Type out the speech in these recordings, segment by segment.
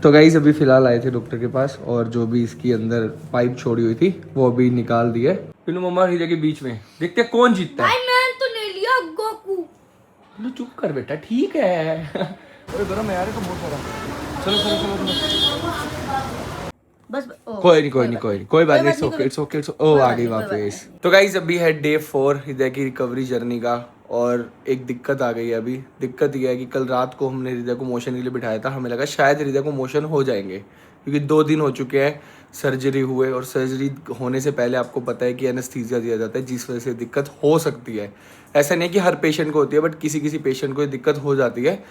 तो गाइस अभी फिलहाल आए थे डॉक्टर के पास और जो भी इसकी अंदर पाइप छोड़ी हुई थी वो अभी निकाल दी है। पिनू मम्मा और हीरा के बीच में देखते हैं कौन जीतता है। मैंने तो ले लिया गोकू। पिनू चुप कर बेटा, ठीक है। अरे गरम है यार, तो बहुत सारा। चलो चलो चलो चलो। बस कोई बात नहीं। It's okay. ओ आ गई वापस। तो गाइस अभी है डे 4 हृदय की रिकवरी जर्नी का और एक दिक्कत आ गई है। अभी दिक्कत ये है कि कल रात को हमने हृदय को मोशन के लिए बिठाया था, हमें लगा शायद हृदय को मोशन हो जाएंगे क्योंकि 2 दिन हो चुके हैं सर्जरी हुए और सर्जरी होने से पहले आपको पता है कि एनेस्थीसिया दिया जाता है जिस वजह से दिक्कत हो सकती है। ऐसा नहीं कि हर पेशेंट को होती है बट किसी किसी पेशेंट को ये दिक्कत हो जाती है।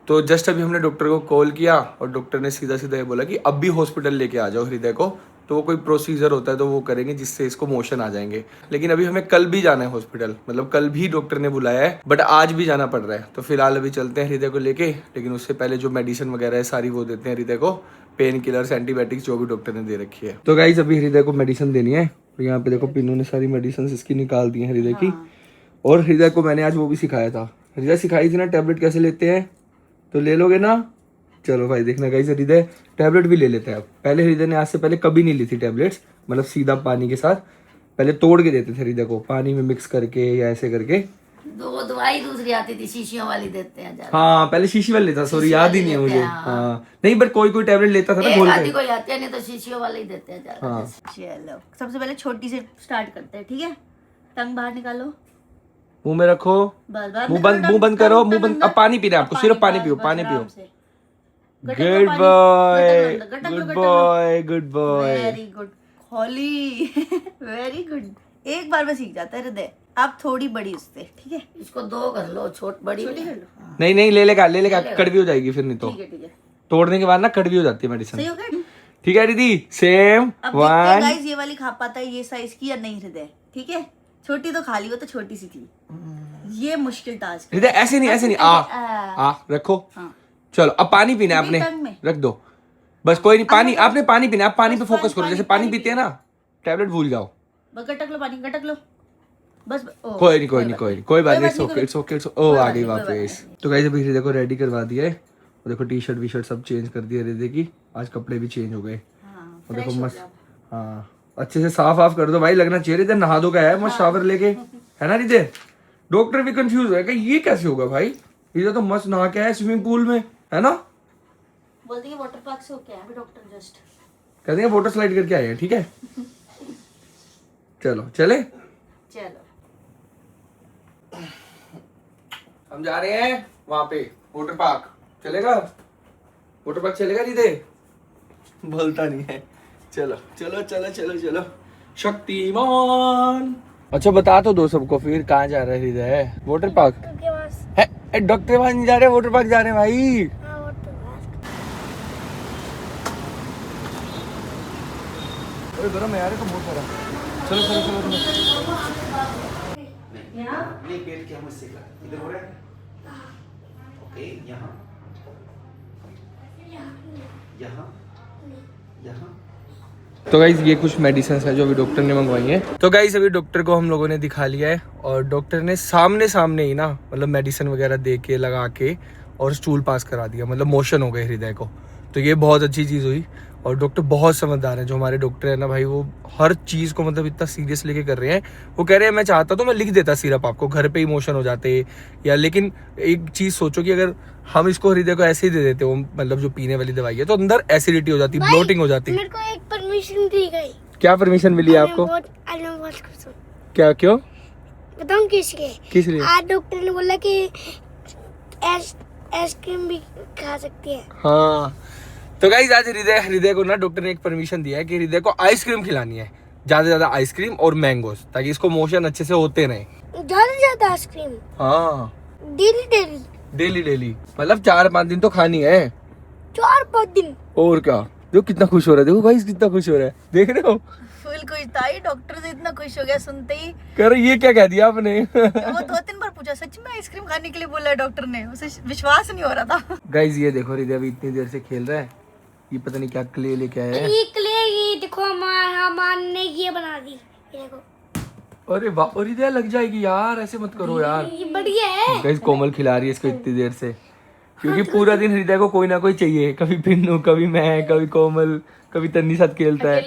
तो जस्ट अभी हमने डॉक्टर को कॉल किया और डॉक्टर ने सीधा सीधा ये बोला कि अब भी हॉस्पिटल लेके आ जाओ हृदय को, तो वो कोई प्रोसीजर होता है तो वो करेंगे जिससे इसको मोशन आ जाएंगे। लेकिन अभी हमें कल भी जाना है हॉस्पिटल, मतलब कल भी डॉक्टर ने बुलाया है बट आज भी जाना पड़ रहा है। तो फिलहाल अभी चलते हैं हृदय को लेके, लेकिन उससे पहले जो मेडिसिन वगैरह है सारी वो देते हैं हृदय को, पेन किलर्स एंटीबायोटिक्स जो भी डॉक्टर ने दे रखी है। तो गाइस अभी हृदय को मेडिसिन देनी है। तो यहाँ पे देखो पिन्नू ने सारी मेडिसिन इसकी निकाल दी है हृदय की। और हृदय को मैंने आज वो भी सिखाया था, हृदय सिखाई थी ना टैबलेट कैसे लेते हैं, तो ले लोगे ना। चलो भाई देखना गाइस हृदय टैबलेट भी ले लेते हैं अब। पहले हृदय ने आज से पहले कभी नहीं ली थी टैबलेट्स, मतलब सीधा पानी के साथ पहले तोड़ के देते थे हृदय को, पानी में मिक्स करके या ऐसे करके। दो दवाई दूसरी आती थी शीशियों वाली देते हैं ज्यादा। हाँ पहले शीशी वाली लेता, सॉरी याद ही नहीं है मुझे। हाँ नहीं बट कोई टैबलेट लेता था ना घोल के। कोई आती है नहीं तो शीशियों वाले ही देते हैं ज्यादा। हाँ। चलो सबसे पहले छोटी से स्टार्ट करते हैं, ठीक है। टंग बाहर निकालो, मुंह में रखो, मुंह बंद करो, मुंह बंद। अब पानी पीना है आपको, सिर्फ पानी पियो, पानी पियो। Good boy good boy good boy, very good खोली। वेरी गुड, एक बार में सीख जाता है हृदय। आप थोड़ी बड़ी उससे, ठीक है। इसको 2 कर लो, बड़ी कर लो। नहीं ले लेगा कड़वी हो जाएगी फिर, नहीं तो ठीक है। तोड़ने के बाद ना कड़वी हो जाती है मेडिसिन। सही हो गया, ठीक है दीदी। Same one. गाइस ये वाली खा पाता है ये साइज की या नहीं हृदय, ठीक है। छोटी तो खा ली, वो तो छोटी सी थी। ये मुश्किल टास्क हृदय ऐसे नहीं आ रखो। चलो अब पानी पीना है आपने, रख दो बस। कोई नहीं, पानी आपने पानी पीना है, आप पानी पे फोकस करो। जैसे पानी पीते हैं ना, टैबलेट भूल जाओ। गटक लो पानी, गटक लो बस। कोई नहीं, कोई बात नहीं। It's okay. ओ आ गई वापस। तो गाइस अभी हृदय को रेडी करवा दिया है और देखो टी शर्ट वी शर्ट सब चेंज कर दिया हृदय की। आज कपड़े भी चेंज हो गए और देखो मस्त। हाँ अच्छे से साफ कर दो भाई, लगना चाहिए इधर नहा दो का है मस्त शावर लेके, है ना हृदय। डॉक्टर भी कंफ्यूज है कि ये कैसे होगा भाई, इधर तो मस्त नहा के आया स्विमिंग पूल में, है ना। बोलते हैं वाटर पार्क से होके आए अभी डॉक्टर, जस्ट कहते हैं वाटर स्लाइड करके आए हैं, ठीक है। चलो चले, हम जा रहे हैं वहां पे वाटर पार्क। चलेगा वाटर पार्क, चलेगा हृदय। बोलता नहीं है। चलो चलो चलो चलो चलो शक्तिमान। अच्छा बता तो दो सबको फिर कहाँ जा रहा है हृदय। वाटर पार्क है, डॉक्टर के पास नहीं जा रहे, वाटर पार्क जा रहे हैं भाई। अरे गरम है यार, तो बहुत सारा। चलो चलो चलो नहीं पेट क्या मुझसे इधर हो रहा है। ओके यहाँ तो गाइज ये कुछ मेडिसिन है जो अभी डॉक्टर ने मंगवाई है। तो गाइज अभी डॉक्टर को हम लोगों ने दिखा लिया है और डॉक्टर ने सामने ही ना मतलब मेडिसिन वगैरह दे के लगा के और स्टूल पास करा दिया, मतलब मोशन हो गए हृदय को। तो ये बहुत अच्छी चीज़ हुई और डॉक्टर बहुत समझदार है। जो हमारे डॉक्टर है ना भाई, वो हर चीज़ को मतलब इतना सीरियस लेके कर रहे हैं। वो कह रहे हैं मैं चाहता तो मैं लिख देता सिरप आपको, घर पे इमोशन हो जाते या, लेकिन एक चीज़ सोचो कि अगर हम इसको हृदय को ऐसे ही दे देते, वो मतलब जो पीने वाली दवाई है, तो अंदर एसिडिटी हो जाती, ब्लोटिंग हो जाती। मेरे को एक परमिशन दी गई। क्या परमिशन मिली आपको? क्या क्यों बताऊं किस लिए? आज डॉक्टर ने बोला कि आइसक्रीम भी खा सकती है। हाँ तो गाइस आज हृदय को ना डॉक्टर ने एक परमिशन दिया है कि हृदय को आइसक्रीम खिलानी है, ज्यादा से ज्यादा आइसक्रीम और मैंगोस, ताकि इसको मोशन अच्छे से होते रहे। ज्यादा से ज्यादा आइसक्रीम? हाँ डेली मतलब 4-5 दिन तो खानी है। 4-5 दिन? और क्या, देखो कितना खुश हो रहा है, देखो भाई कितना खुश हो रहा है, देख रहे हो। फुल खुश था ये, डॉक्टर से इतना खुश हो गया सुनते ही। कह रहे ये क्या कह दिया आपने। वो 2-3 बार पूछा, सच में आइसक्रीम खाने के लिए बोला है डॉक्टर ने, उसे विश्वास नहीं हो रहा था। गाइस ये देखो हृदय अभी इतनी देर से खेल रहा है, ये पता नहीं क्या क्ले लेके आया है। ये क्ले, ये देखो हमारे ने ये बना दी, ये देखो। अरे वाह, और हृदय लग जाएगी यार, ऐसे मत करो यार। ये बढ़िया है। गाइस कोमल खिला रही है इसको इतनी देर से। क्योंकि पूरा दिन हृदय को कोई ना कोई चाहिए, कभी पिन्नू, कभी मैं, कभी कोमल, कभी तन्नी साथ खेलता है,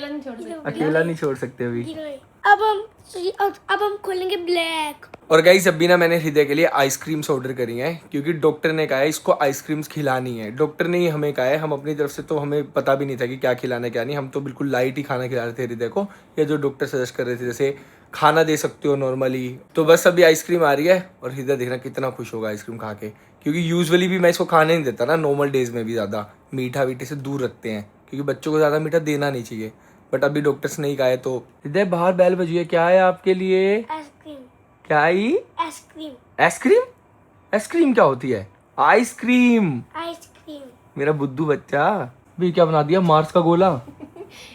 अकेला नहीं छोड़ सकते अभी। अब हम खोलेंगे ब्लैक। और गाइस अभी ना मैंने हृदय के लिए आइसक्रीम्स ऑर्डर करी हैं, क्योंकि डॉक्टर ने कहा है इसको आइसक्रीम्स खिलानी है। डॉक्टर ने ही हमें कहा है, हम अपनी तरफ से तो हमें पता भी नहीं था कि क्या खिलाना है क्या नहीं, हम तो बिल्कुल लाइट ही खाना खिला रहे थे हृदय को, या जो डॉक्टर सजेस्ट कर रहे थे जैसे खाना दे सकते हो नॉर्मली। तो बस अभी आइसक्रीम आ रही है और हृदय देखना कितना खुश होगा आइसक्रीम खा के, क्योंकि यूजुअली भी मैं इसको खाने नहीं देता ना, नॉर्मल डेज में भी ज़्यादा मीठा वीठे से दूर रखते हैं, क्योंकि बच्चों को ज़्यादा मीठा देना नहीं चाहिए। बट अभी डॉक्टर्स ने ही कहा है। तो हृदय बाहर बैल बजी है, क्या है आपके लिए? आइसक्रीम। क्या आई? आइसक्रीम। आइसक्रीम? आइसक्रीम क्या होती है? आइसक्रीम। आइसक्रीम। मेरा बुद्धू बच्चा भी क्या बना दिया, मार्स का गोला।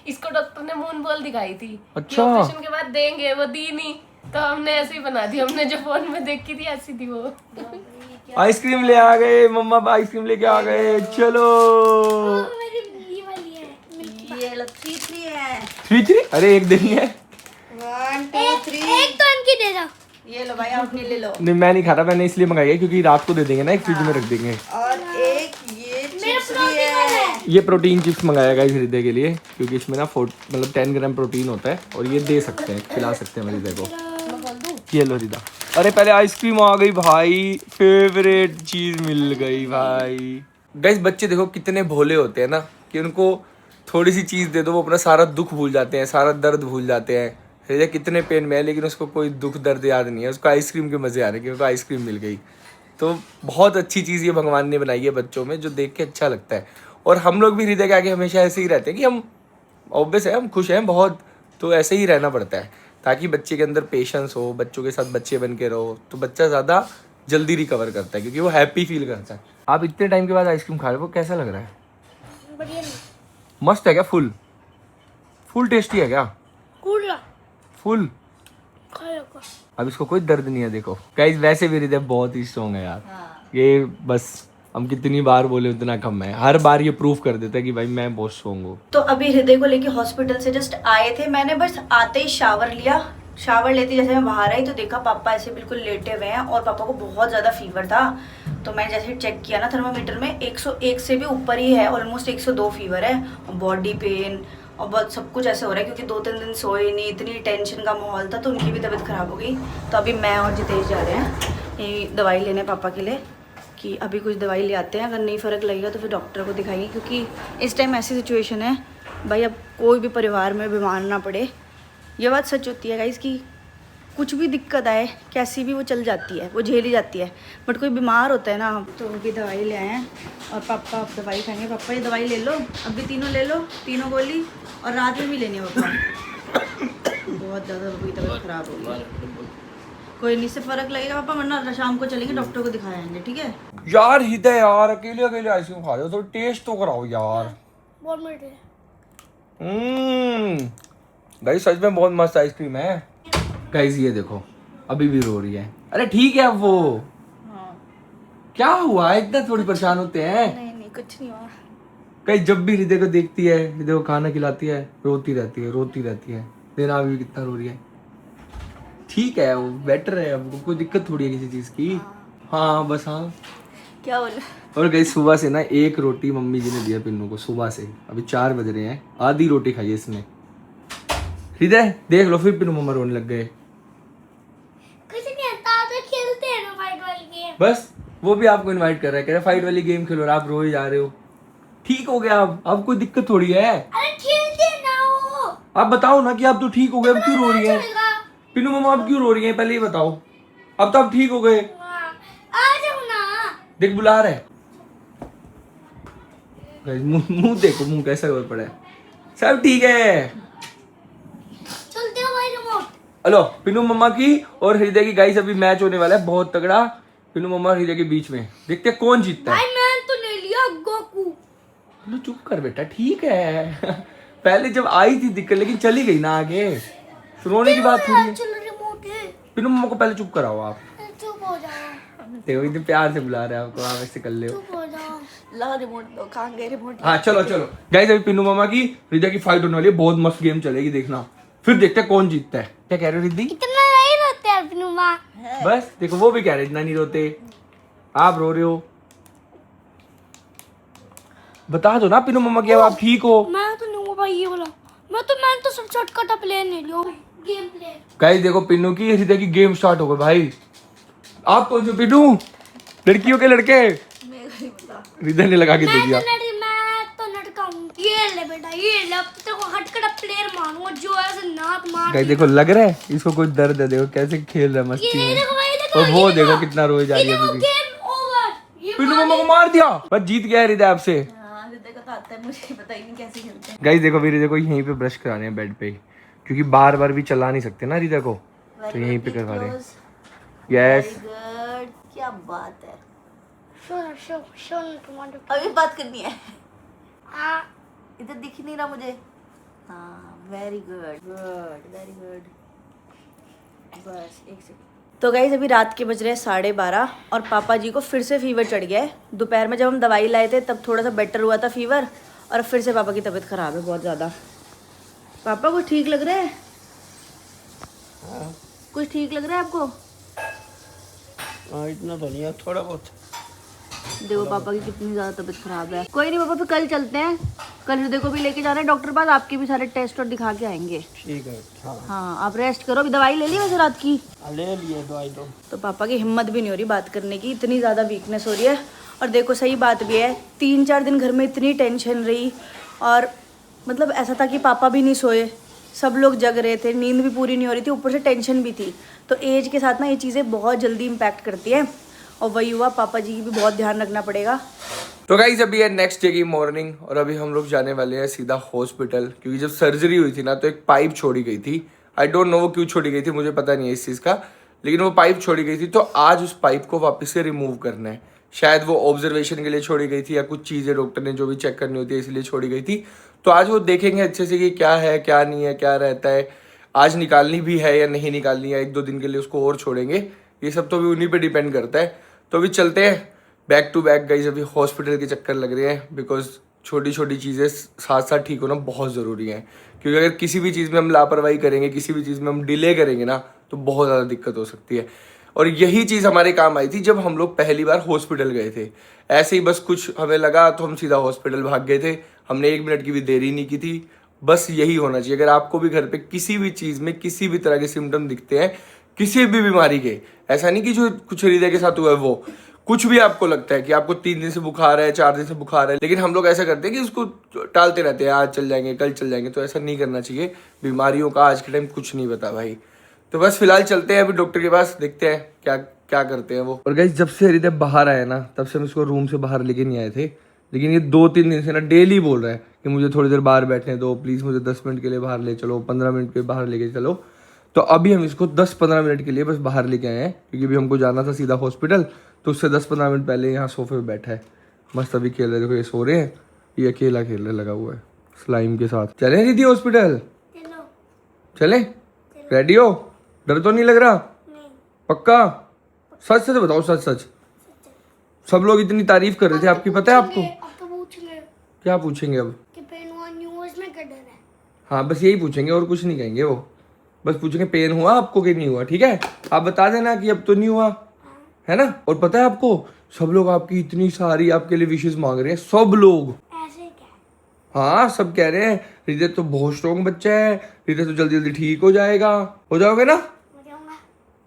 इसको डॉक्टर ने मून बॉल दिखाई थी कि अच्छा। ऑपरेशन के बाद देंगे, वो दी नहीं, तो हमने ऐसे ही बना दी। हमने जो फोन में देखी थी ऐसी थी वो। आइसक्रीम ले आ गए मम्मा, आइसक्रीम लेके आ गए, चलो। ये वाली है। ये लो 3 है। 3 अरे एक दिन ही है। 1 2 3। एक तो इनकी दे दो। ये लो भाई, आप ले लो। नहीं मैं नहीं खा रहा, मैंने इसलिए मंगाई है क्योंकि रात को दे देंगे ना, एक फ्रिज में रख देंगे। और एक ये चिप्स भी है। ये प्रोटीन चिप्स मंगाया गाइस हृदय के लिए, क्योंकि इसमें ना 10 ग्राम प्रोटीन होता है, और ये दे सकते हैं, खिला सकते हैं हृदय को। ये लो हृदय। अरे पहले आइसक्रीम आ गई भाई, फेवरेट चीज मिल गई भाई। गाइस बच्चे देखो कितने भोले होते हैं ना, कि उनको थोड़ी सी चीज दे दो वो अपना सारा दुख भूल जाते हैं, सारा दर्द भूल जाते हैं। हृदय कितने पेन में है लेकिन उसको कोई दुख दर्द याद नहीं है, उसको आइसक्रीम के मजे आ रहे हैं कि उसको आइसक्रीम मिल गई। तो बहुत अच्छी चीज़ ये भगवान ने बनाई है बच्चों में, जो देख के अच्छा लगता है। और हम लोग भी हृदय के आगे हमेशा ऐसे ही रहते हैं कि हम ऑब्वियस है, हम खुश हैं बहुत, तो ऐसे ही रहना पड़ता है ताकि बच्चे के अंदर पेशेंस हो, बच्चों के साथ बच्चे बन के रहो, तो बच्चा ज़्यादा जल्दी रिकवर करता है, क्योंकि वो हैप्पी फील करता है। आप इतने टाइम के बाद आइसक्रीम खा रहे हो, वो कैसा लग रहा है? बढ़िया नहीं। मस्त है क्या? फुल टेस्टी है क्या? कूड़ा फुल। खाओ। अब इसको कोई दर्द नहीं है। देखो गाइस वैसे भी हृदय बहुत ही स्ट्रॉन्ग है यार। ये बस हम कितनी बार बोले उतना कम है, हर बार ये प्रूफ कर देता है कि भाई मैं बहुत स्ट्रॉन्ग हूँ। तो अभी हृदय को लेके हॉस्पिटल से जस्ट आए थे, मैंने बस आते ही शावर लिया। शावर लेते जैसे मैं बाहर आई तो देखा पापा ऐसे बिल्कुल लेटे हुए हैं, और पापा को बहुत ज़्यादा फीवर था। तो मैंने जैसे चेक किया ना थर्मामीटर में 101 से भी ऊपर ही है, ऑलमोस्ट 102 फीवर है, बॉडी पेन और बहुत सब कुछ ऐसे हो रहा है, क्योंकि 2-3 दिन सोए नहीं, इतनी टेंशन का माहौल था, तो उनकी भी तबीयत ख़राब हो गई। तो अभी मैं और जितेश जा रहे हैं ये दवाई लेने पापा के लिए, कि अभी कुछ दवाई ले आते हैं, अगर नहीं फ़र्क लगेगा तो फिर डॉक्टर को दिखाएंगे, क्योंकि इस टाइम ऐसी सिचुएशन है भाई, अब कोई भी परिवार में बीमार ना पड़े। ये बात सच होती है गाइस कि कुछ भी दिक्कत आए कैसी भी वो चल जाती है, वो झेली जाती है, बट कोई बीमार होता है ना। तो अभी दवाई ले आए हैं और पापा अब दवाई खाएंगे। पापा ये दवाई ले लो, अभी तीनों ले लो, तीनों गोली, और रात में भी लेनी है पापा। बहुत ज़्यादा तबीयत ख़राब हो गई। कोई नहीं, से फ़र्क लगेगा पापा, वरना शाम को चलेंगे डॉक्टर को दिखाएंगे, ठीक है? यार हृदय यार अकेले अकेले आइसक्रीम खा रहे हो, तो टेस्ट तो कराओ यार। बहुत मीठे। गाइस सच में बहुत मस्त आइसक्रीम है। गाइस ये देखो अभी भी रो रही है। अरे ठीक है अब वो क्या हुआ, इतना थोड़ी परेशान होते हैं। नहीं कुछ नहीं हुआ। गाइस जब भी हृदय को देखती है, हृदय को खाना खिलाती है, रोती रहती है। देखना अभी भी कितना रो रही है। ठीक है वो बेटर है, अब कोई दिक्कत थोड़ी है किसी चीज की। हाँ बस हाँ क्या बोला? और गाइस सुबह से ना एक रोटी मम्मी जी ने दिया पिन्नू को सुबह से, अभी 4 बज रहे हैं, आधी रोटी खाई है इसने। हृदय देख लो फिर पिन्नू मम्मा रोने लग गए। कुछ नहीं आता, तो खेलते हैं ना फाइट वाली गेम। बस वो भी आपको इनवाइट कर रहा है, कह रहा है फाइट वाली गेम खेलो, और आप रो ही जा रहे हो। ठीक हो गया अब कोई दिक्कत थोड़ी है। अरे खेलते हैं ना वो। आप बताओ ना कि आप तो ठीक हो गए, अब क्यों रो रही है पिन्नू मम्मा, अब क्यों रो रही है पहले ही बताओ। अब तो आप ठीक हो गए, आ जाओ ना। देख बुला रहे। मुंह देखो, मुंह कैसा हो पड़ा है। सब ठीक है। चलते हो भाई रिमोट। हेलो पिन्नू मम्मा की और हृदय की गाइस अभी मैच होने वाला है बहुत तगड़ा, पिन्नू मम्मा और हृदय के बीच में। देखते हैं कौन जीतता है। भाई मैंने तो ले लिया गोकू। लो चुप कर बेटा, ठीक है। पहले जब आई थी दिक्कत, लेकिन चली गई ना आगे, रोने की बात थोड़ी है। चलो रिमोट है। पिन्नू मम्मा को पहले चुप कराओ आप। चुप हो जाओ। देखो इतने प्यार से बुला रहे हैं आपको, आप ऐसे कर ले। चुप हो जाओ। ला रिमोट दो, कहाँ गए रिमोट? हाँ चलो गाइस अभी पिन्नू मम्मा की हृदय की फाइट होने वाली है, बहुत मस्त गेम चलेगी, देखना। फिर देखते हैं कौन जीतता है। क्या कह रहे हो रिद्धि? इतना नहीं रोते हैं अपनी माँ। बस देखो वो भी कह रहे इतना नहीं रोते, आप रो रहे हो। बता दो ना पिनू मम्मा की अब आप ठीक हो। मैं तो नहीं हूँ भाई ये बोला। मैंने तो सब शॉर्टकट प्ले नहीं लिया गेम प्ले। गाइस देखो पिनू की हृदय की गेम स्टार्ट हो गई भाई। आप कौन से पिनू? लड़कियों के लड़के? हृदय ने लगा के दे दिया। मैं तो लड़का हूँ। ये ले बेटा ये ले, अब तेरे हटकड़ा प्लेयर मारूंगा जो ऐसे नाक मार। गाइस देखो लग रहा है इसको कोई दर्द है, देखो कैसे खेल रहा है मस्ती में। देखो भाई देखो और वो देखो कितना रोए जा रही है अभी भी। Game over. ये पिनू मम्मा को मार दिया, बस जीत गया हृदय आपसे। हाँ हृदय का तो आता है, मुझे पता ही नहीं कैसे खेलते हैं। गाइस देखो हृदय को यहीं पे ब्रश कराने हैं बेड पे, क्योंकि बार बार भी चला नहीं सकते ना हृदय को, तो यहीं पे करवा रहे हैं। यस गुड, क्या बात है। शो टमाटर। अभी बात करनी है, आ इधर दिख ही नहीं रहा मुझे। हाँ very good good very good. बस एक सेकंड। तो गाइज अभी रात के बज रहे हैं 12:30 और पापा जी को फिर से फीवर चढ़ गया है। दोपहर में जब हम दवाई लाए थे तब थोड़ा सा बेटर हुआ था फीवर, और फिर से पापा की तबीयत खराब है बहुत ज़्यादा। पापा कुछ ठीक लग रहा है? कुछ ठीक लग रहा है आपको? इतना तो नहीं है, थोड़ा बहुत। देखो पापा की कितनी ज़्यादा तबीयत खराब है। कोई नहीं पापा, फिर कल चलते हैं। कल हृदय को भी लेके जाना है डॉक्टर पास, आपके भी सारे टेस्ट और दिखा के आएंगे। ठीक है। हाँ आप रेस्ट करो। अभी दवाई ले ली वैसे रात की? ले लिए दवाई तो। पापा की हिम्मत भी नहीं हो रही बात करने की, इतनी ज़्यादा वीकनेस हो रही है। और देखो सही बात भी है, 3-4 दिन घर में इतनी टेंशन रही, और मतलब ऐसा था कि पापा भी नहीं सोए, सब लोग जग रहे थे, नींद भी पूरी नहीं हो रही थी, ऊपर से टेंशन भी थी। तो एज के साथ ना ये चीज़ें बहुत जल्दी इम्पैक्ट करती हैं, और वही हुआ, पापा जी की भी बहुत ध्यान रखना पड़ेगा। तो गाइस अभी है नेक्स्ट डे की मॉर्निंग, और अभी हम लोग जाने वाले हैं सीधा हॉस्पिटल, क्योंकि जब सर्जरी हुई थी ना तो एक पाइप छोड़ी गई थी। आई डोंट नो वो क्यों छोड़ी गई थी, मुझे पता नहीं है इस चीज़ का, लेकिन वो पाइप छोड़ी गई थी। तो आज उस पाइप को वापस से रिमूव करना है। शायद वो ऑब्जर्वेशन के लिए छोड़ी गई थी, या कुछ चीज़ें डॉक्टर ने जो भी चेक करनी होती है इसलिए छोड़ी गई थी। तो आज वो देखेंगे अच्छे से कि क्या है क्या नहीं है, क्या रहता है, आज निकालनी भी है या नहीं निकालनी है, 1-2 दिन के लिए उसको और छोड़ेंगे। ये सब तो अभी उन्हीं पे डिपेंड करता है। तो अभी चलते हैं बैक टू बैक गाइस, अभी हॉस्पिटल के चक्कर लग रहे हैं, बिकॉज छोटी छोटी चीज़ें साथ साथ ठीक होना बहुत ज़रूरी है। क्योंकि अगर किसी भी चीज़ में हम लापरवाही करेंगे, किसी भी चीज़ में हम डिले करेंगे ना, तो बहुत ज़्यादा दिक्कत हो सकती है। और यही चीज़ हमारे काम आई थी जब हम लोग पहली बार हॉस्पिटल गए थे। ऐसे ही बस कुछ हमें लगा तो हम सीधा हॉस्पिटल भाग गए थे, हमने 1 मिनट की भी देरी नहीं की थी। बस यही होना चाहिए। अगर आपको भी घर पे किसी भी चीज़ में किसी भी तरह के सिम्टम दिखते हैं, किसी भी बीमारी के, ऐसा नहीं कि जो कुछ हृदय के साथ हुआ है वो, कुछ भी आपको लगता है कि आपको 3 दिन से बुखार है, 4 दिन से बुखार है, लेकिन हम लोग ऐसा करते हैं कि उसको टालते रहते हैं, आज चल जाएंगे कल चल जाएंगे। तो ऐसा नहीं करना चाहिए। बीमारियों का आज के टाइम कुछ नहीं पता भाई। तो बस फिलहाल चलते हैं अभी डॉक्टर के पास, देखते हैं क्या क्या करते हैं वो। और गाइस जब से हृदय बाहर आया ना, तब से हम उसको रूम से बाहर लेके नहीं आए थे, लेकिन ये 2-3 दिन से ना डेली बोल रहा है कि मुझे थोड़ी देर बाहर बैठने दो प्लीज़, मुझे 10 मिनट के लिए बाहर ले चलो, 15 मिनट के बाहर लेके चलो। तो अभी हम इसको 10-15 मिनट के लिए बस बाहर लेके आए हैं, क्योंकि अभी हमको जाना था सीधा हॉस्पिटल। तो उससे 10-15 मिनट पहले यहाँ सोफे पे बैठा है, मस्त अभी खेल रहे। देखो ये सो रहे हैं, ये अकेला खेल रहे लगा हुआ है स्लाइम के साथ। चलें दीदी हॉस्पिटल? चलें? रेडी हो? डर तो नहीं लग रहा? पक्का? सच सच बताओ, सच सच। सब लोग इतनी तारीफ कर रहे थे आपकी, पता है आपको? क्या पूछेंगे अब? हाँ बस यही पूछेंगे और कुछ नहीं कहेंगे वो। बस पूछेंगे पेन हुआ आपको कि नहीं हुआ, ठीक है? आप बता देना कि अब तो नहीं हुआ, है ना? और पता है आपको, सब लोग आपकी इतनी सारी आपके लिए विशेष मांग रहे हैं, सब लोग। हाँ सब कह रहे हैं हृदय तो बहुत स्ट्रॉन्ग बच्चा है, हृदय तो जल्दी जल्दी ठीक हो जाएगा। हो जाओगे ना?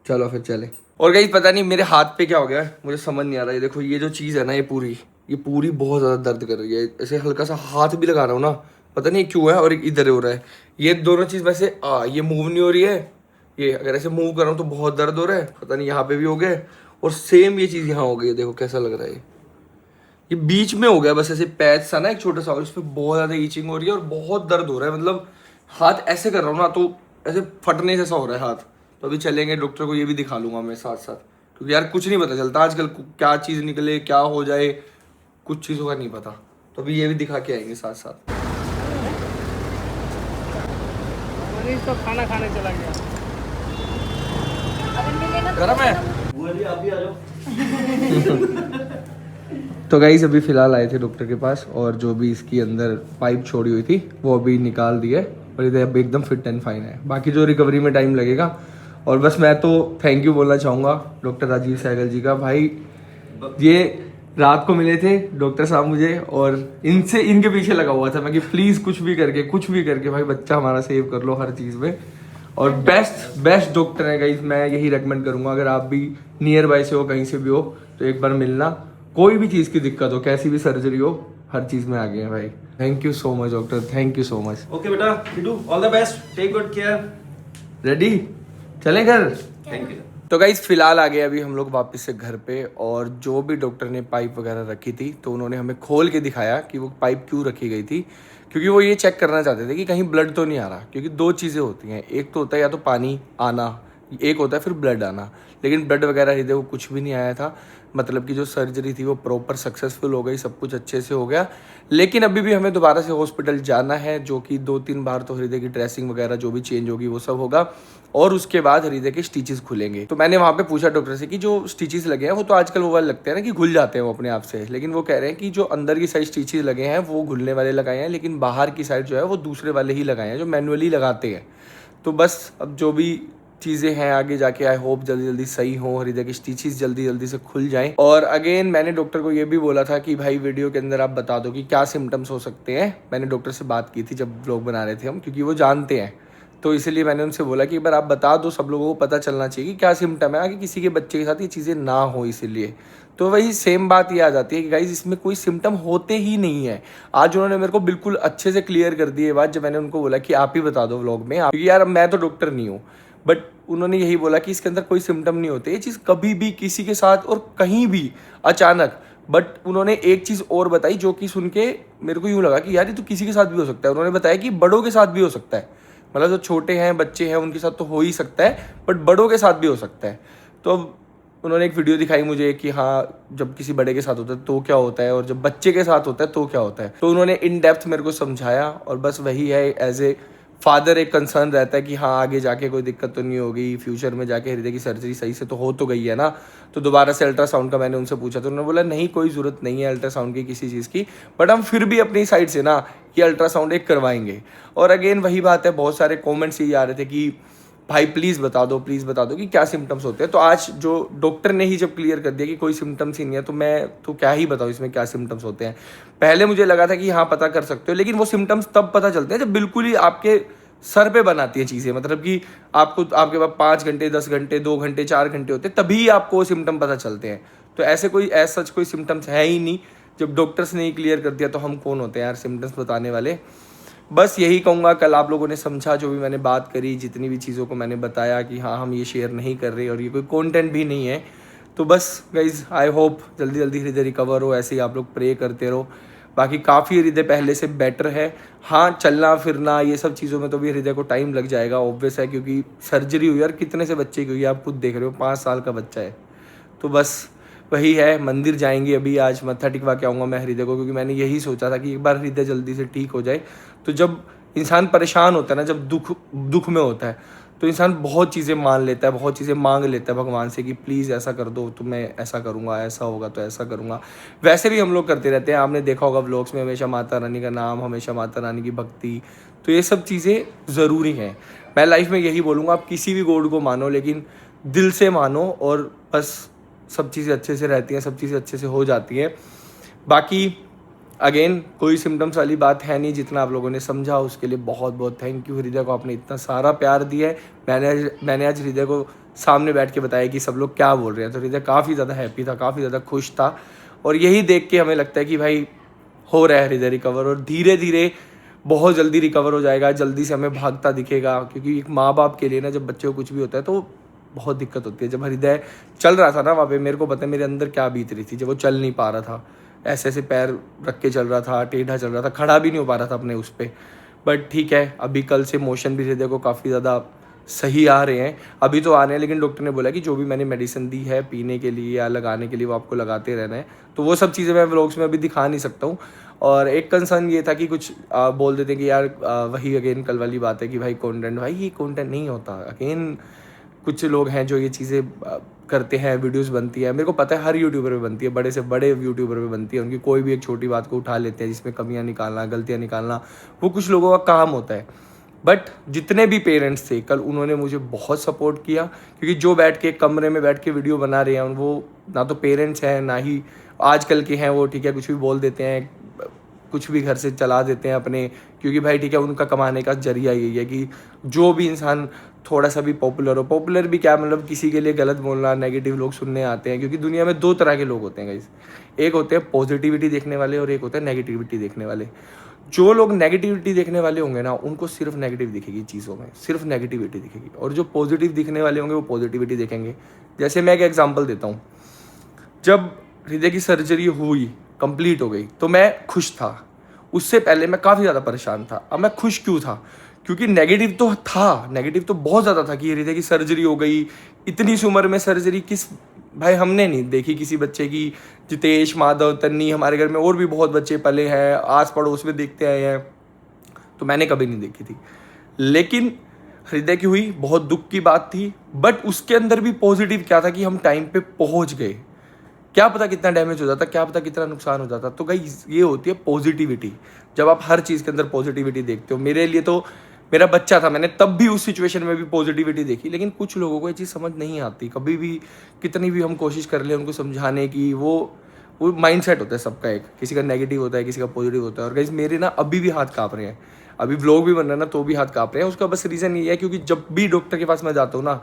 चलो फिर चले। और गाइस पता नहीं मेरे हाथ पे क्या हो गया है, मुझे समझ नहीं आ रहा है। ये देखो ये जो चीज़ है ना, ये पूरी बहुत ज़्यादा दर्द कर रही है। ऐसे हल्का सा हाथ भी लगा रहा हूँ ना, पता नहीं क्यों है, और एक इधर हो रहा है। ये दोनों चीज़ वैसे ये मूव नहीं हो रही है, ये अगर ऐसे मूव कर रहा हूँ तो बहुत दर्द हो रहा है। पता नहीं यहाँ पे भी हो गया, और सेम ये चीज़ यहाँ हो गई है। देखो कैसा लग रहा है, ये बीच में हो गया बस ऐसे पैच सा ना एक छोटा सा, और इस पर बहुत ज़्यादा ईचिंग हो रही है और बहुत दर्द हो रहा है। मतलब हाथ ऐसे कर रहा हूँ ना तो ऐसे फटने जैसा हो रहा है हाथ। तो अभी चलेंगे डॉक्टर को, ये भी दिखा लूंगा मैं साथ साथ, क्योंकि यार कुछ नहीं पता चलता आजकल, क्या चीज़ निकले क्या हो जाए, कुछ चीज़ों का नहीं पता। तो अभी ये भी दिखा के आएंगे साथ साथ। तो खाना खाने चला गया। गरम है? तो गाइस अभी फिलहाल आए थे डॉक्टर के पास, और जो भी इसकी अंदर पाइप छोड़ी हुई थी वो अभी निकाल दी है, और इधर अभी एकदम फिट एंड फाइन है। बाकी जो रिकवरी में टाइम लगेगा। और बस मैं तो थैंक यू बोलना चाहूँगा डॉक्टर राजीव सहगल जी का। भाई ये रात को मिले थे डॉक्टर साहब मुझे, और इनके पीछे लगा हुआ था मैं कि प्लीज कुछ भी करके भाई बच्चा हमारा सेव कर लो हर चीज में। और बेस्ट डॉक्टर है गाइस, मैं यही रेकमेंड करूंगा अगर आप भी नियर बाय से हो, कहीं से भी हो, तो एक बार मिलना। कोई भी चीज की दिक्कत हो, कैसी भी सर्जरी हो, हर चीज में आगे हैं भाई। Thank you so much doctor, thank you so much. Okay बेटा, do all the best, take good care. Ready, चलें घर? Thank you. तो गाइज फिलहाल आ गए अभी हम लोग वापस से घर पे, और जो भी डॉक्टर ने पाइप वगैरह रखी थी तो उन्होंने हमें खोल के दिखाया कि वो पाइप क्यों रखी गई थी, क्योंकि वो ये चेक करना चाहते थे कि कहीं ब्लड तो नहीं आ रहा। क्योंकि दो चीज़ें होती हैं, एक तो होता है या तो पानी आना, एक होता है फिर ब्लड आना। लेकिन ब्लड वगैरह ही वो कुछ भी नहीं आया था, मतलब कि जो सर्जरी थी वो प्रॉपर सक्सेसफुल हो गई, सब कुछ अच्छे से हो गया। लेकिन अभी भी हमें दोबारा से हॉस्पिटल जाना है, जो कि 2-3 बार तो हृदय की ड्रेसिंग वगैरह जो भी चेंज होगी वो सब होगा, और उसके बाद हृदय के स्टिचेस खुलेंगे। तो मैंने वहाँ पे पूछा डॉक्टर से कि जो स्टिचेस लगे हैं वो तो आजकल वो वाले लगते हैं ना कि घुल जाते हैं वो अपने आप से, लेकिन वो कह रहे हैं कि जो अंदर की साइड स्टिचेस लगे हैं वो घुलने वाले लगाए हैं, लेकिन बाहर की साइड जो है वो दूसरे वाले ही लगाए हैं जो मैनुअली लगाते हैं। तो बस अब जो भी चीज़ें हैं आगे जाके आई होप जल्दी जल्दी सही हो, हृदय की स्टिचेस जल्दी जल्दी से खुल जाएं। और अगेन मैंने डॉक्टर को ये भी बोला था कि भाई वीडियो के अंदर आप बता दो कि क्या सिम्टम्स हो सकते हैं। मैंने डॉक्टर से बात की थी जब व्लॉग बना रहे थे हम, क्योंकि वो जानते हैं, तो इसलिए मैंने उनसे बोला कि एक बार आप बता दो, सब लोगों को पता चलना चाहिए कि क्या सिम्टम है, आगे किसी के बच्चे के साथ ये चीज़ें ना हो। इसीलिए तो वही सेम बात ये आ जाती है कि गाइज इसमें कोई सिम्टम होते ही नहीं है। आज उन्होंने मेरे को बिल्कुल अच्छे से क्लियर कर दी ये बात, जब मैंने उनको बोला कि आप ही बता दो व्लॉग में, क्योंकि यार मैं तो डॉक्टर नहीं हूँ, बट उन्होंने यही बोला कि इसके अंदर कोई सिम्टम नहीं होते। ये चीज़ कभी भी किसी के साथ और कहीं भी अचानक, बट उन्होंने एक चीज़ और बताई जो कि सुन के मेरे को यूँ लगा कि यार ये तो किसी के साथ भी हो सकता है। उन्होंने बताया कि बड़ों के साथ भी हो सकता है, मतलब जो छोटे हैं बच्चे हैं उनके साथ तो हो ही सकता है, बट बड़ों के साथ भी हो सकता है। तो अब उन्होंने एक वीडियो दिखाई मुझे कि हाँ जब किसी बड़े के साथ होता है तो क्या होता है, और जब बच्चे के साथ होता है तो क्या होता है। तो उन्होंने इन डेप्थ मेरे को समझाया, और बस वही है, एज ए फादर एक कंसर्न रहता है कि हाँ आगे जाके कोई दिक्कत तो नहीं होगी, फ्यूचर में जाके हृदय की सर्जरी सही से तो हो तो गई है ना। तो दोबारा से अल्ट्रासाउंड का मैंने उनसे पूछा, तो उन्होंने बोला नहीं कोई ज़रूरत नहीं है अल्ट्रासाउंड की किसी चीज़ की, बट हम फिर भी अपनी साइड से ना ये अल्ट्रासाउंड एक करवाएंगे। और अगेन वही बात है, बहुत सारे कॉमेंट्स ये आ रहे थे कि भाई प्लीज़ बता दो कि क्या सिम्टम्स होते हैं। तो आज जो डॉक्टर ने ही जब क्लियर कर दिया कि कोई सिम्टम्स ही नहीं है, तो मैं तो क्या ही बताऊँ इसमें क्या सिम्टम्स होते हैं। पहले मुझे लगा था कि हाँ पता कर सकते हो, लेकिन वो सिम्टम्स तब पता चलते हैं जब बिल्कुल ही आपके सर पे बनाती है चीज़ें, मतलब कि आपको आपके पास 5 घंटे 10 घंटे 2 घंटे 4 घंटे होते हैं तभी आपको सिम्टम पता चलते हैं। तो ऐसे कोई सच कोई सिम्टम्स है ही नहीं। जब डॉक्टर्स ने ही क्लियर कर दिया तो हम कौन होते हैं यार सिम्टम्स बताने वाले। बस यही कहूँगा, कल आप लोगों ने समझा जो भी मैंने बात करी, जितनी भी चीज़ों को मैंने बताया कि हाँ हम ये शेयर नहीं कर रहे और ये कोई कंटेंट भी नहीं है। तो बस गाइज आई होप जल्दी जल्दी हृदय रिकवर हो, ऐसे ही आप लोग प्रे करते रहो। बाकी काफ़ी हृदय पहले से बेटर है। हाँ चलना फिरना ये सब चीज़ों में तो भी हृदय को टाइम लग जाएगा, ऑब्वियस है, क्योंकि सर्जरी हुई यार कितने से बच्चे की हुई है आप खुद देख रहे हो, 5 साल का बच्चा है। तो बस वही है, मंदिर जाएंगे अभी, आज मत्था टिकवा के आऊँगा मैं हृदय को, क्योंकि मैंने यही सोचा था कि एक बार हृदय जल्दी से ठीक हो जाए। तो जब इंसान परेशान होता है ना, जब दुख में होता है, तो इंसान बहुत चीज़ें मान लेता है, बहुत चीज़ें मांग लेता है भगवान से कि प्लीज़ ऐसा कर दो तो मैं ऐसा करूँगा, ऐसा होगा तो ऐसा करूँगा। वैसे भी हम लोग करते रहते हैं, आपने देखा होगा व्लॉग्स में हमेशा माता रानी का नाम, हमेशा माता रानी की भक्ति, तो ये सब चीज़ें ज़रूरी हैं। मैं लाइफ में यही बोलूँगा, आप किसी भी गॉड को मानो लेकिन दिल से मानो, और बस सब चीज़ें अच्छे से रहती हैं, सब चीज़ें अच्छे से हो जाती हैं। बाकी अगेन कोई सिम्टम्स वाली बात है नहीं, जितना आप लोगों ने समझा उसके लिए बहुत बहुत थैंक यू। हृदय को आपने इतना सारा प्यार दिया है। मैंने आज हृदय को सामने बैठ के बताया कि सब लोग क्या बोल रहे हैं, तो हृदय काफ़ी ज़्यादा हैप्पी था, काफ़ी ज़्यादा खुश था। और यही देख के हमें लगता है कि भाई हो रहा है हृदय रिकवर, और धीरे धीरे बहुत जल्दी रिकवर हो जाएगा, जल्दी से हमें भागता दिखेगा। क्योंकि एक माँ बाप के लिए ना जब बच्चे को कुछ भी होता है तो बहुत दिक्कत होती है। जब हृदय चल रहा था ना वहाँ पे, मेरे को पता है मेरे अंदर क्या बीत रही थी जब वो चल नहीं पा रहा था, ऐसे ऐसे पैर रख के चल रहा था, टेढ़ा चल रहा था, खड़ा भी नहीं हो पा रहा था अपने उस पर। बट ठीक है, अभी कल से मोशन भी हृदय को काफ़ी ज़्यादा सही आ रहे हैं, अभी तो आ रहे हैं, लेकिन डॉक्टर ने बोला कि जो भी मैंने मेडिसिन दी है पीने के लिए या लगाने के लिए वो आपको लगाते रहना है। तो वो सब चीज़ें मैं व्लॉग्स में अभी दिखा नहीं सकता हूँ। और एक कंसर्न ये था कि कुछ बोल देते हैं कि यार वही अगेन कल वाली बात है कि भाई कंटेंट, भाई ये कंटेंट नहीं होता। अगेन कुछ लोग हैं जो ये चीज़ें करते हैं, वीडियोस बनती है, मेरे को पता है हर यूट्यूबर पे बनती है, बड़े से बड़े यूट्यूबर पे बनती है, उनकी कोई भी एक छोटी बात को उठा लेते हैं जिसमें कमियां निकालना, गलतियां निकालना, वो कुछ लोगों का काम होता है। बट जितने भी पेरेंट्स थे कल, उन्होंने मुझे बहुत सपोर्ट किया, क्योंकि जो बैठ के कमरे में बैठ के वीडियो बना रहे हैं वो ना तो पेरेंट्स हैं ना ही आजकल के हैं वो, ठीक है, कुछ भी बोल देते हैं, कुछ भी घर से चला देते हैं अपने, क्योंकि भाई ठीक है उनका कमाने का जरिया यही है कि जो भी इंसान थोड़ा सा भी पॉपुलर हो, पॉपुलर भी क्या मतलब किसी के लिए गलत बोलना, नेगेटिव लोग सुनने आते हैं, क्योंकि दुनिया में 2 तरह के लोग होते हैं गाइस, एक होते हैं पॉजिटिविटी देखने वाले और एक होते हैं नेगेटिविटी देखने वाले। जो लोग नेगेटिविटी देखने वाले होंगे ना, उनको सिर्फ नेगेटिव दिखेगी चीज़ों में, सिर्फ नेगेटिविटी दिखेगी, और जो पॉजिटिव दिखने वाले होंगे वो पॉजिटिविटी देखेंगे। जैसे मैं एक एग्जांपल देता हूँ, जब हृदय की सर्जरी हुई, कंप्लीट हो गई, तो मैं खुश था। उससे पहले मैं काफ़ी ज़्यादा परेशान था। अब मैं खुश क्यों था? क्योंकि नेगेटिव तो था, नेगेटिव तो बहुत ज़्यादा था कि हृदय की सर्जरी हो गई, इतनी सी उम्र में सर्जरी, किस भाई हमने नहीं देखी किसी बच्चे की। जितेश, माधव, तन्नी, हमारे घर में और भी बहुत बच्चे पले हैं, आस पड़ोस में देखते आए हैं, तो मैंने कभी नहीं देखी थी। लेकिन हृदय की हुई, बहुत दुख की बात थी, बट उसके अंदर भी पॉजिटिव क्या था कि हम टाइम पे पहुंच गए। क्या पता कितना डैमेज हो जाता, क्या पता कितना नुकसान हो जाता। तो गाइस ये होती है पॉजिटिविटी, जब आप हर चीज़ के अंदर पॉजिटिविटी देखते हो। मेरे लिए तो मेरा बच्चा था, मैंने तब भी उस सिचुएशन में भी पॉजिटिविटी देखी, लेकिन कुछ लोगों को ये चीज़ समझ नहीं आती। कभी भी कितनी भी हम कोशिश कर ले उनको समझाने की, वो माइंडसेट होता है सबका एक, किसी का नेगेटिव होता है, किसी का पॉजिटिव होता है। और गाइस मेरे ना अभी भी हाथ काँप रहे हैं, अभी व्लॉग भी बन रहा है ना तो भी हाथ काँप रहे हैं। उसका बस रीज़न ये है क्योंकि जब भी डॉक्टर के पास मैं जाता हूँ ना,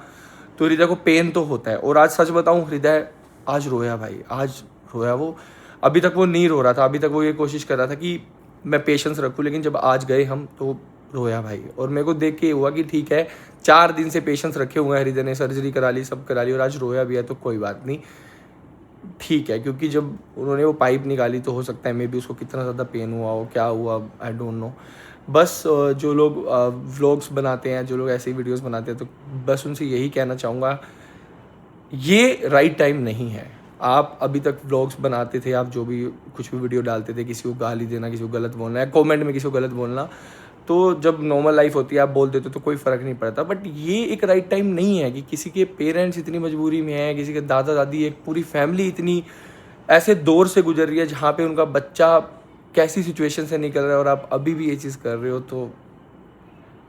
तो हृदय को पेन तो होता है। और आज सच बताऊँ, हृदय आज रोया भाई, आज रोया वो। अभी तक वो नहीं रो रहा था, अभी तक वो ये कोशिश कर रहा था कि मैं पेशेंस रखूँ, लेकिन जब आज गए हम तो रोया भाई। और मेरे को देख के हुआ कि ठीक है, 4 दिन से पेशेंस रखे हुए हैं हृदय ने, सर्जरी करा ली, सब करा ली, और आज रोया भी है तो कोई बात नहीं, ठीक है। क्योंकि जब उन्होंने वो पाइप निकाली तो हो सकता है मे बी उसको कितना ज़्यादा पेन हुआ हो, क्या हुआ, आई डोंट नो। बस जो लोग व्लॉग्स बनाते हैं, जो लोग ऐसी वीडियोस बनाते हैं, तो बस उनसे यही कहना चाहूँगा, ये राइट टाइम नहीं है। आप अभी तक व्लॉग्स बनाते थे, आप जो भी कुछ भी वीडियो डालते थे, किसी को गाली देना, किसी को गलत बोलना, या कमेंट में किसी को गलत बोलना, तो जब नॉर्मल लाइफ होती है आप बोल देते तो कोई फ़र्क नहीं पड़ता। बट ये एक राइट टाइम नहीं है कि किसी के पेरेंट्स इतनी मजबूरी में हैं, किसी के दादा दादी, एक पूरी फैमिली इतनी ऐसे दौर से गुजर रही है जहाँ पे उनका बच्चा कैसी सिचुएशन से निकल रहा है, और आप अभी भी ये चीज़ कर रहे हो, तो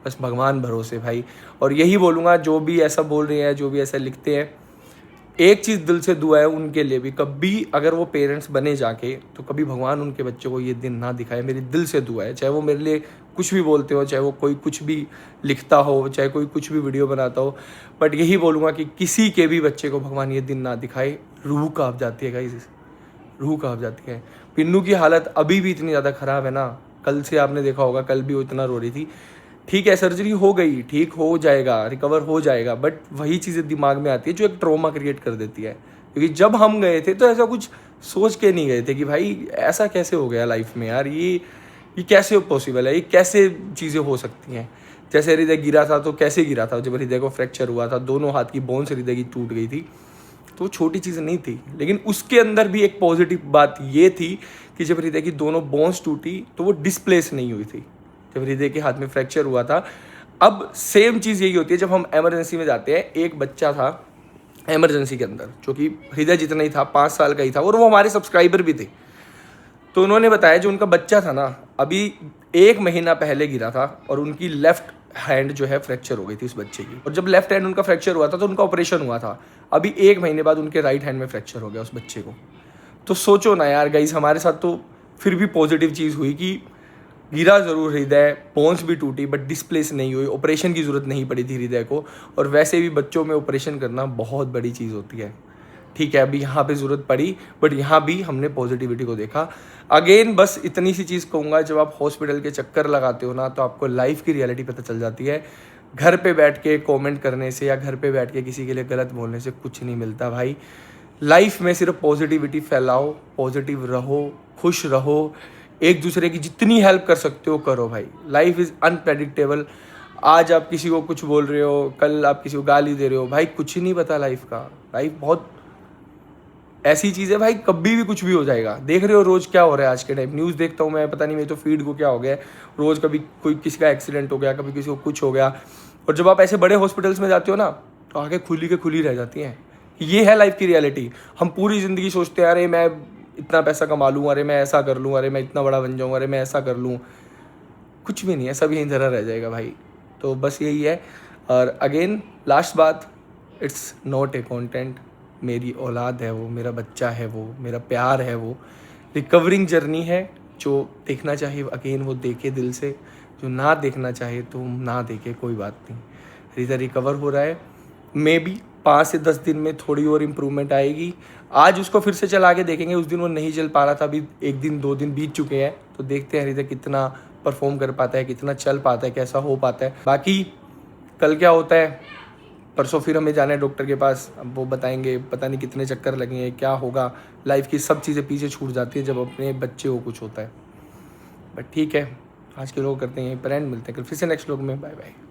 बस भगवान भरोसे भाई। और यही बोलूँगा, जो भी ऐसा बोल रहे हैं, जो भी ऐसा लिखते हैं, एक चीज़ दिल से दुआ है उनके लिए भी, कभी अगर वो पेरेंट्स बने जाके, तो कभी भगवान उनके बच्चों को ये दिन ना दिखाए। मेरी दिल से दुआ है, चाहे वो मेरे लिए कुछ भी बोलते हो, चाहे वो कोई कुछ भी लिखता हो, चाहे कोई कुछ भी वीडियो बनाता हो, बट यही बोलूँगा कि किसी के भी बच्चे को भगवान ये दिन ना दिखाए। रूह काँप जाती है गाइस, रूह काँप जाती है। पिन्नू की हालत अभी भी इतनी ज़्यादा ख़राब है ना, कल से आपने देखा होगा, कल भी वो इतना रो रही थी। ठीक है, सर्जरी हो गई, ठीक हो जाएगा, रिकवर हो जाएगा, बट वही चीज़ें दिमाग में आती है जो एक ट्रॉमा क्रिएट कर देती है। क्योंकि जब हम गए थे तो ऐसा कुछ सोच के नहीं गए थे कि भाई ऐसा कैसे हो गया लाइफ में यार, ये कैसे पॉसिबल है, ये कैसे चीज़ें हो सकती हैं। जैसे हृदय गिरा था तो कैसे गिरा था, जब हृदय को फ्रैक्चर हुआ था, दोनों हाथ की बोन्स हृदय की टूट गई थी, तो छोटी चीज़ नहीं थी। लेकिन उसके अंदर भी एक पॉजिटिव बात ये थी कि जब हृदय की दोनों बोन्स टूटी तो वो डिस्प्लेस नहीं हुई थी, जब हृदय के हाथ में फ्रैक्चर हुआ था। अब सेम चीज़ यही होती है जब हम इमरजेंसी में जाते हैं। एक बच्चा था इमरजेंसी के अंदर जो कि हृदय जितना ही था, 5 साल का ही था, और वो हमारे सब्सक्राइबर भी थे। तो उन्होंने बताया जो उनका बच्चा था ना, अभी 1 महीना पहले गिरा था और उनकी लेफ्ट हैंड जो है फ्रैक्चर हो गई थी उस बच्चे की। और जब लेफ्ट हैंड उनका फ्रैक्चर हुआ था तो उनका ऑपरेशन हुआ था। अभी 1 महीने बाद उनके राइट हैंड में फ्रैक्चर हो गया उस बच्चे को। तो सोचो ना यार गाइस, हमारे साथ तो फिर भी पॉजिटिव चीज़ हुई कि गिरा ज़रूर हृदय, बोन्स भी टूटी, बट डिस्प्लेस नहीं हुई, ऑपरेशन की ज़रूरत नहीं पड़ी थी हृदय को। और वैसे भी बच्चों में ऑपरेशन करना बहुत बड़ी चीज़ होती है। ठीक है, अभी यहाँ पे ज़रूरत पड़ी, बट यहाँ भी हमने पॉजिटिविटी को देखा। अगेन बस इतनी सी चीज़ कहूँगा, जब आप हॉस्पिटल के चक्कर लगाते हो ना, तो आपको लाइफ की रियलिटी पता चल जाती है। घर पे बैठ के कमेंट करने से या घर पे बैठ के किसी के लिए गलत बोलने से कुछ नहीं मिलता भाई। लाइफ में सिर्फ पॉजिटिविटी फैलाओ, पॉजिटिव रहो, खुश रहो, एक दूसरे की जितनी हेल्प कर सकते हो करो भाई। Life is unpredictable. आज आप किसी को कुछ बोल रहे हो, कल आप किसी को गाली दे रहे हो, भाई कुछ ही नहीं पता लाइफ का। लाइफ बहुत ऐसी चीज़ है भाई, कभी भी कुछ भी हो जाएगा। देख रहे हो रोज़ क्या हो रहा है आज के टाइम, न्यूज़ देखता हूँ मैं, पता नहीं मेरी तो फीड को क्या हो गया है, रोज़ कभी कोई किसी का एक्सीडेंट हो गया, कभी किसी को कुछ हो गया। और जब आप ऐसे बड़े हॉस्पिटल्स में जाते हो ना, तो आंखें खुली के खुली रह जाती हैं। ये है लाइफ की रियलिटी। हम पूरी ज़िंदगी सोचते हैं अरे मैं इतना पैसा कमा लूँ, अरे मैं ऐसा कर लूँ, अरे मैं इतना बड़ा बन जाऊँ, अरे मैं ऐसा कर लूँ। कुछ भी नहीं है, सब यहीं धरा रह जाएगा भाई। तो बस यही है। और अगेन लास्ट बात, इट्स नॉट ए कंटेंट, मेरी औलाद है वो, मेरा बच्चा है वो, मेरा प्यार है वो। रिकवरिंग जर्नी है, जो देखना चाहिए अगेन वो देखे दिल से, जो ना देखना चाहे तो ना देखे, कोई बात नहीं। रिदा रिकवर हो रहा है, मे बी 5 से 10 दिन में थोड़ी और इम्प्रूवमेंट आएगी। आज उसको फिर से चला के देखेंगे, उस दिन वो नहीं चल पा रहा था, अभी 1 दिन 2 दिन बीत चुके हैं, तो देखते हैं रिदा कितना परफॉर्म कर पाता है, कितना चल पाता है, कैसा हो पाता है। बाकी कल क्या होता है, परसों फिर हमें जाना है डॉक्टर के पास, अब वो बताएंगे, पता नहीं कितने चक्कर लगेंगे, क्या होगा। लाइफ की सब चीज़ें पीछे छूट जाती है जब अपने बच्चे को कुछ होता है। बट ठीक है, आज के लोग करते हैं यहीं पर एंड, मिलते हैं कल फिर से नेक्स्ट व्लॉग में। Bye bye.